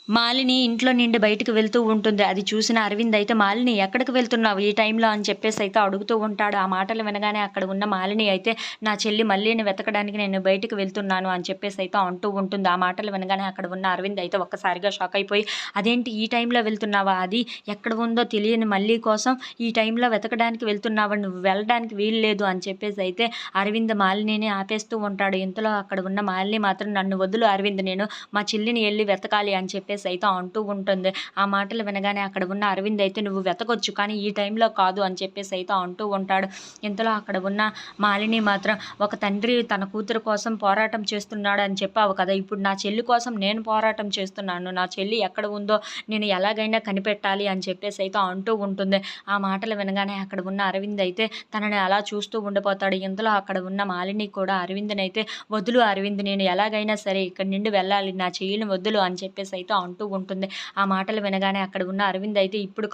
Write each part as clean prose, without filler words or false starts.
మాలిని ఇంట్లో నుండి బయటకు వెళ్తూ ఉంటుంది. అది చూసిన అరవింద్ అయితే, "మాలిని ఎక్కడికి వెళ్తున్నావు ఈ టైంలో" అని చెప్పేసి అయితే అడుగుతూ ఉంటాడు. ఆ మాటలు వినగానే అక్కడ ఉన్న మాలిని అయితే, "నా చెల్లి మల్లీని వెతకడానికి నేను బయటకు వెళ్తున్నాను" అని చెప్పేసి అయితే అంటూ ఉంటుంది. ఆ మాటలు వినగానే అక్కడ ఉన్న అరవింద్ అయితే ఒక్కసారిగా షాక్ అయిపోయి, "అదేంటి ఈ టైంలో వెళ్తున్నావా? అది ఎక్కడ ఉందో తెలియని మల్లీ కోసం ఈ టైంలో వెతకడానికి వెళ్తున్నావా? నువ్వు వెళ్ళడానికి వీలు లేదు" అని చెప్పేసి అయితే అరవింద్ మాలినిని ఆపేస్తూ ఉంటాడు. ఇంతలో అక్కడ ఉన్న మాలిని మాత్రం, "నన్ను వదులు అరవింద్, నేను మా చెల్లిని ఎళ్లి వెతకాలి" అని చెప్పేసి అయితే అంటూ ఉంటుంది. ఆ మాటలు వినగానే అక్కడ ఉన్న అరవింద్ అయితే, "నువ్వు వెతకొచ్చు కానీ ఈ టైంలో కాదు" అని చెప్పేసి అయితే అంటూ ఉంటాడు. ఇంతలో అక్కడ ఉన్న మాలిని మాత్రం, "ఒక తండ్రి తన కూతురు కోసం పోరాటం చేస్తున్నాడు అని చెప్పావు కదా! ఇప్పుడు నా చెల్లి కోసం నేను పోరాటం చేస్తున్నాను. నా చెల్లి ఎక్కడ ఉందో నేను ఎలాగైనా కనిపెట్టాలి" అని చెప్పేసి అయితే అంటూ ఉంటుంది. ఆ మాటలు వినగానే అక్కడ ఉన్న అరవింద్ అయితే తనని అలా చూస్తూ ఉండిపోతాడు. ఇంతలో అక్కడ ఉన్న మాలిని కూడా అరవింద్‌నైతే, "వదులు అరవింద్, నేను ఎలాగైనా సరే ఇక్కడి నుండి వెళ్ళాలి. నా చెయ్యిని వదులు" అని చెప్పేసి అయితే అంటూ ఉంటుంది. ఆ మాటలు వినగానే అక్కడ ఉన్న అరవింద్ అయితే, ఇప్పుడు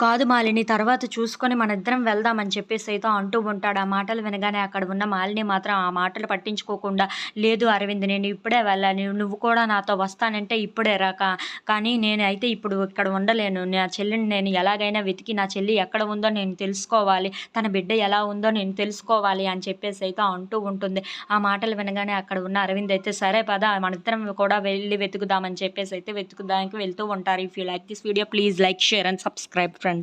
కాదు మాలిని, తర్వాత చూసుకొని మనిద్దరం వెళ్దాం" అని చెప్పేసి అయితే అంటూ ఉంటాడు. ఆ మాటలు వినగానే అక్కడ ఉన్న మాలిని మాత్రం ఆ మాటలు పట్టించుకోకుండా, "లేదు అరవింద్, నేను ఇప్పుడే వెళ్ళాలి. నువ్వు కూడా నాతో వస్తానంటే ఇప్పుడే రా. కానీ నేనైతే ఇప్పుడు ఇక్కడ ఉండలేను. నా చెల్లిని నేను ఎలాగైనా వెతికి నా చెల్లి ఎక్కడ ఉందో నేను తెలుసుకోవాలి. తన బిడ్డ ఎలా ఉందో నేను తెలుసుకోవాలి" అని చెప్పేసి అయితే అంటూ ఉంటుంది. ఆ మాటలు వినగానే అక్కడ ఉన్న అరవింద్ అయితే, "సరే పద, మనిద్దరం కూడా వెళ్లి వెతుకుదాం" అని చెప్పేసి అయితే వెతుకుదానికి వెళ్తూ ఉంటారు. If you like this video, please like, share and subscribe friends.